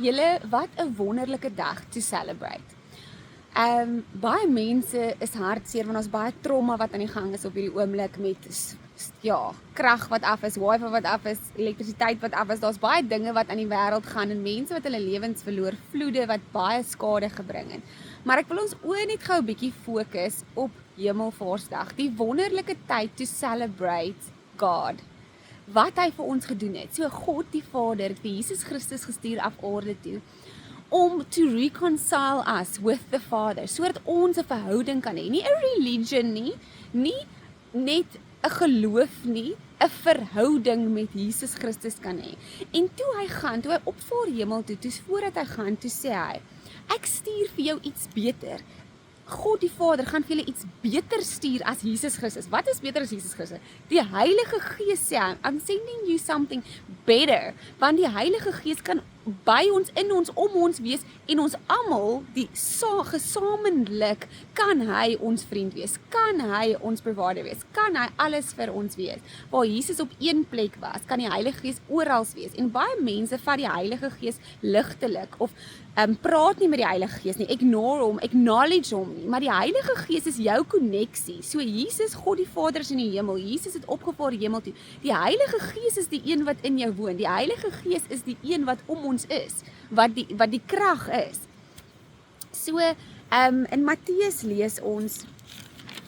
Julle, wat 'n wonderlike dag to celebrate. Baie mense is hartseer want ons baie trauma wat aan die gang is op hierdie oomblik met krag wat af is, wifi wat af is, elektrisiteit wat af is. Daar's baie dinge wat aan die wêreld gaan en mense wat hulle lewens verloor, vloede wat baie skade gebring het. Maar ek wil ons oë net gou 'n bietjie fokus op Hemelvaartsdag, die wonderlike tyd to celebrate God. Wat hy vir ons gedoen het. So God die Vader het vir Jesus Christus gestuur af aarde toe om to reconcile us with the Father, sodat ons 'n verhouding kan hê, nie 'n religion nie net 'n geloof nie, 'n verhouding met Jesus Christus kan hê. En toe hy opvaar hemel toe, voordat hy gaan, toe sê hy, ek stuur vir jou iets beter. God die Vader gaan vir julle iets beter stuur as Jesus Christus. Wat is beter as Jesus Christus? Die Heilige Gees sê hy, I'm sending you something better, want die Heilige Gees kan by ons, in ons, om ons wees, en ons almal, gesamentlik, kan hy ons vriend wees, kan hy ons provider wees, kan hy alles vir ons wees. Waar Jesus op een plek was, kan die Heilige Gees oral wees, en baie mense vat die Heilige Gees ligtelik, of praat nie met die Heilige Gees nie, ignore hom, acknowledge hom nie, maar die Heilige Gees is jou konneksie. So Jesus, God die Vader is in die hemel, Jesus het opgevaar hemel toe. Die Heilige Gees is die een wat in jou woon. Die Heilige Gees is die een wat om ons is, wat die krag is. So in Matteus lees ons,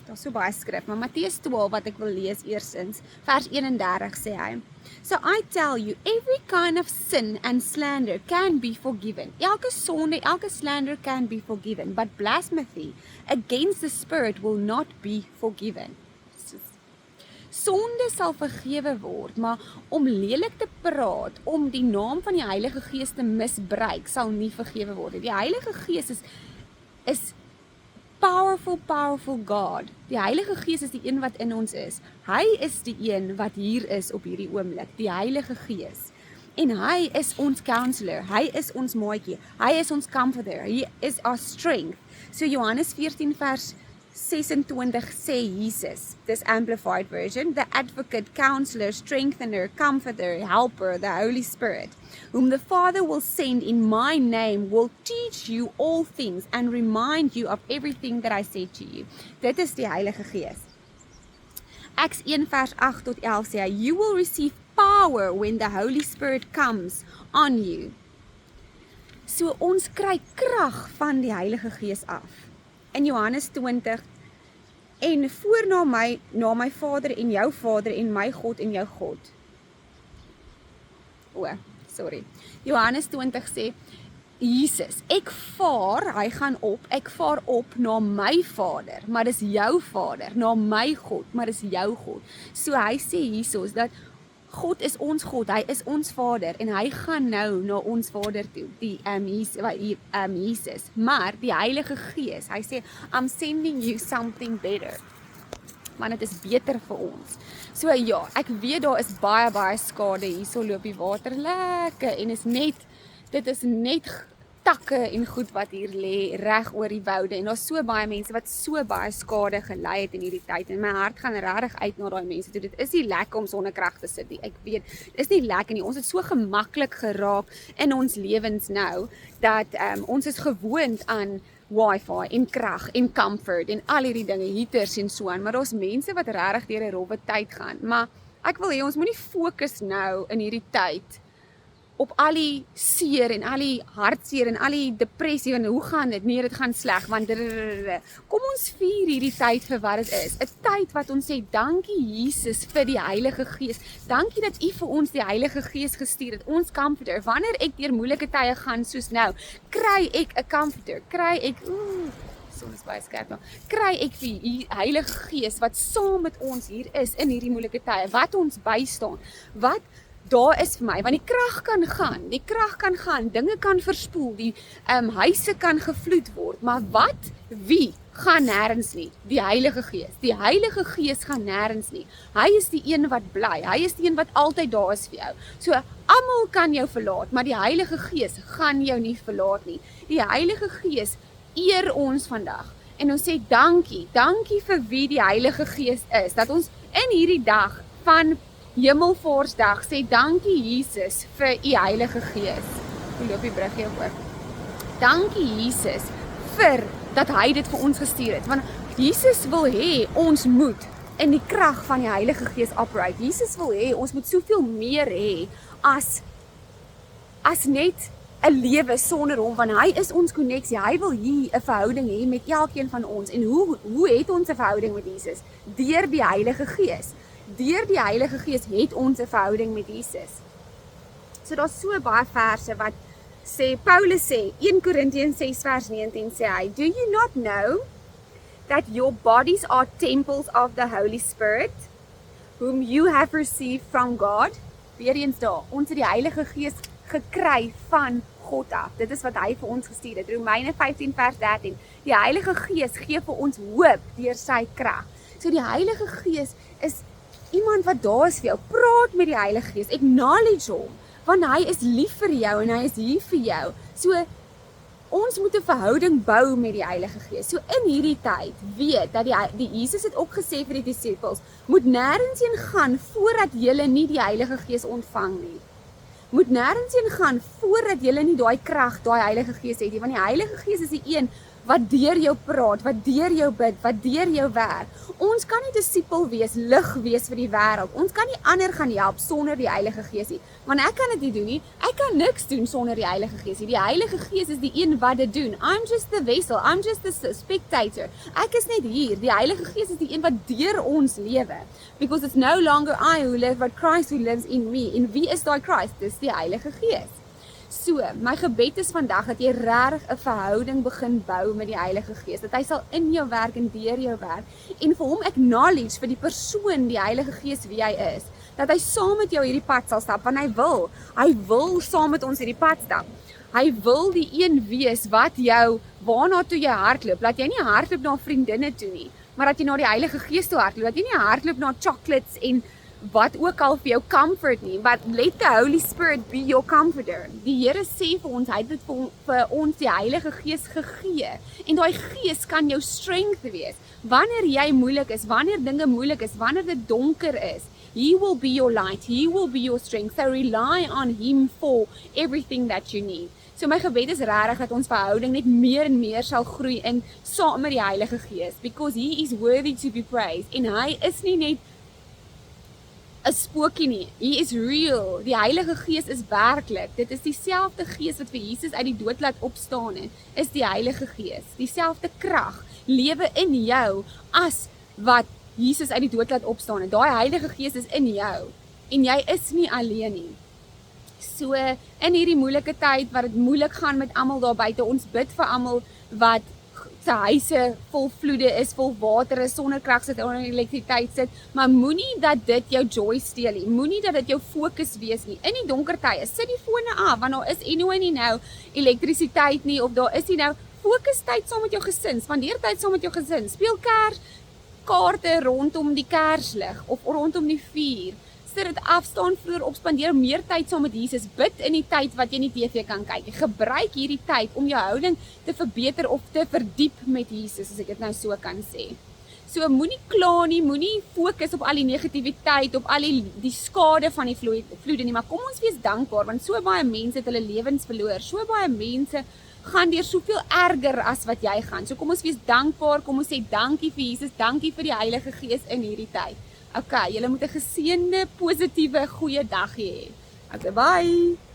daar's so baie skrif, maar Matteus 12 wat ek wil lees eersins, vers 31 sê hy, So I tell you, every kind of sin and slander can be forgiven. Elke sonde, elke slander can be forgiven, but blasphemy against the Spirit will not be forgiven. Sonde sal vergewe word, maar om lelik te praat, om die naam van die Heilige Gees te misbruik, sal nie vergewe word. Die Heilige Gees is powerful God. Die Heilige Gees is die een wat in ons is. Hy is die een wat hier is op hierdie oomblik, die Heilige Gees. En hy is ons counselor, hy is ons maatjie, hy is ons comforter, hy is our strength. So Johannes 14 vers 26 sê Jesus, this amplified version, the advocate, counselor, strengthener, comforter, helper, the Holy Spirit, whom the Father will send in my name, will teach you all things and remind you of everything that I said to you. Dit is die Heilige Gees. Acts 1 vers 8 tot 11 sê hy, you will receive power when the Holy Spirit comes on you. So ons kry krag van die Heilige Gees af. In Johannes 20, en voor na my Vader en jou Vader en my God en jou God. Johannes 20 sê, Jesus, ek vaar op na my Vader, maar dis jou Vader, na my God, maar dis jou God. So hy sê Jesus, dat God is ons God, hy is ons Vader, en hy gaan nou na ons Vader toe, Jesus, maar die Heilige Gees, hy sê, I'm sending you something better, want dit is beter vir ons. So ja, ek weet daar is baie skade, hierso loop die water lekker, en dit is net takke en goed wat hier lê reg oor die woude, en daar's so baie mense wat so baie skade gelei het in hierdie tyd, en my hart gaan regtig uit na daai mense toe. Dit is nie lekker om sonder krag te sit nie, ek weet, dit is nie lekker nie, ons het so gemaklik geraak in ons lewens nou, dat ons is gewoond aan wifi en krag en comfort en al hierdie dinge, heaters en so aan, maar daar's mense wat regtig deur 'n rowwe tyd gaan, maar ek wil hê ons moenie fokus nou in hierdie tyd op al die seer en al die hartseer en al die depressie en hoe gaan dit? Nee, dit gaan sleg, want kom ons vier hierdie tyd vir wat dit is. 'n Tyd wat ons sê, dankie Jesus vir die Heilige Gees. Dankie dat U vir ons die Heilige Gees gestuur het, ons comforter. Wanneer ek deur moeilike tye gaan soos nou, kry ek 'n comforter, kry ek vir die Heilige Gees wat saam met ons hier is in hierdie moeilike tye, wat ons bystaan, wat daar is vir my, want die krag kan gaan, dinge kan verspoel, die huise kan gevloed word, maar wie gaan nêrens nie? Die Heilige Gees. Die Heilige Gees gaan nêrens nie. Hy is die een wat bly, hy is die een wat altyd daar is vir jou. So, almal kan jou verlaat, maar die Heilige Gees gaan jou nie verlaat nie. Die Heilige Gees eer ons vandag, en ons sê dankie vir wie die Heilige Gees is, dat ons in hierdie dag van Hemelvaartsdag sê dankie Jesus vir U Heilige Gees. Hoe loop die bruggie oor? Dankie Jesus vir dat hy dit vir ons gestuur het. Want Jesus wil hê ons moet in die krag van die Heilige Gees operate. Jesus wil hê ons moet soveel meer hê as net 'n lewe sonder hom, want hy is ons koneksie. Hy wil hier 'n verhouding hê met elkeen van ons. En hoe het ons 'n verhouding met Jesus? Deur die Heilige Gees. Deur die Heilige Gees het ons 'n verhouding met Jesus. So daar's so baie verse wat Paulus sê, 1 Korintiërs 6 vers 19 sê hy, do you not know that your bodies are temples of the Holy Spirit, whom you have received from God? Weer eens daar, ons het die Heilige Gees gekry van God af. Dit is wat hy vir ons gestuur het. Romeine 15 vers 13. Die Heilige Gees gee vir ons hoop deur sy krag. So die Heilige Gees is iemand wat daar is vir jou. Praat met die Heilige Gees, acknowledge hom, want hy is lief vir jou en hy is hier vir jou. So ons moet 'n verhouding bou met die Heilige Gees. So in hierdie tyd weet dat die Jesus het ook gesê vir die disippels, moet nêrens heen gaan voordat julle nie die Heilige Gees ontvang nie. Moet nêrens heen gaan voordat julle nie daai krag, daai Heilige Gees het nie, want die Heilige Gees is die een wat deur jou praat, wat deur jou bid, wat deur jou werk. Ons kan nie disipel wees, lig wees vir die wêreld. Ons kan nie ander gaan help sonder die Heilige Gees nie. Want ek kan dit nie doen nie. Ek kan niks doen sonder die Heilige Gees nie. Die Heilige Gees is die een wat dit doen. I'm just the vessel. I'm just the spectator. Ek is net hier. Die Heilige Gees is die een wat deur ons lewe. Because it's no longer I who live, but Christ who lives in me. En wie is daai Christ? Dis die Heilige Gees. So, my gebed is vandag dat jy regtig 'n verhouding begin bou met die Heilige Gees, dat hy sal in jou werk en deur jou werk, en vir hom acknowledge vir die persoon, die Heilige Gees wie hy is, dat hy saam met jou hierdie pad sal stap, want hy wil saam met ons hierdie pad stap. Hy wil die een wees wat jou, waarna toe jy hardloop, laat jy nie hardloop na vriendinne toe nie, maar dat jy na die Heilige Gees toe hardloop, dat jy nie hardloop na chocolates en wat ook al vir jou comfort nie, but let the Holy Spirit be your comforter. Die Here sê vir ons, hy het dit vir ons die Heilige Gees gegee, en daai Gees kan jou strength wees, wanneer jy moeilik is, wanneer dinge moeilik is, wanneer dit donker is, He will be your light, He will be your strength, so rely on Him for everything that you need. So my gebed is regtig dat ons verhouding net meer en meer sal groei in saam met die Heilige Gees, because He is worthy to be praised, en hy is nie net 'n spookie nie. He is real. Die Heilige Gees is werklik. Dit is dieselfde Gees wat vir Jesus uit die dood laat opstaan het, is die Heilige Gees. Dieselfde krag lewe in jou as wat Jesus uit die dood laat opstaan het. Daai Heilige Gees is in jou en jy is nie alleen nie. So in hierdie moeilike tyd wat dit moeilik gaan met almal daar buite, ons bid vir almal wat se huise vol vloede is, vol water is, sonder krag sit, onder elektrisiteit sit, maar moenie dat dit jou joy steel nie, moenie dat dit jou fokus wees nie. In die donker tye, sit die fone af, want daar is anyway nie nou elektrisiteit nie, of daar is nie nou fokus tyd saam met jou gesin, spandeer tyd saam met jou gesin, speel kaarte rondom die kerslig, of rondom die vuur, sit dit af, staan vroeër op, spandeer meer tyd saam met Jesus, bid in die tyd wat jy nie TV kan kyk, gebruik hierdie tyd om jou houding te verbeter of te verdiep met Jesus, as ek dit nou so kan sê. So moenie kla nie, moenie fokus op al die negativiteit, op al die skade van die vloede nie, maar kom ons wees dankbaar, want so baie mense het hulle lewens verloor, so baie mense gaan deur soveel erger as wat jy gaan, so kom ons wees dankbaar, kom ons sê dankie vir Jesus, dankie vir die Heilige Gees in hierdie tyd. Okay, julle moet 'n geseënde, positiewe, goeie dag hê. Okay, bye!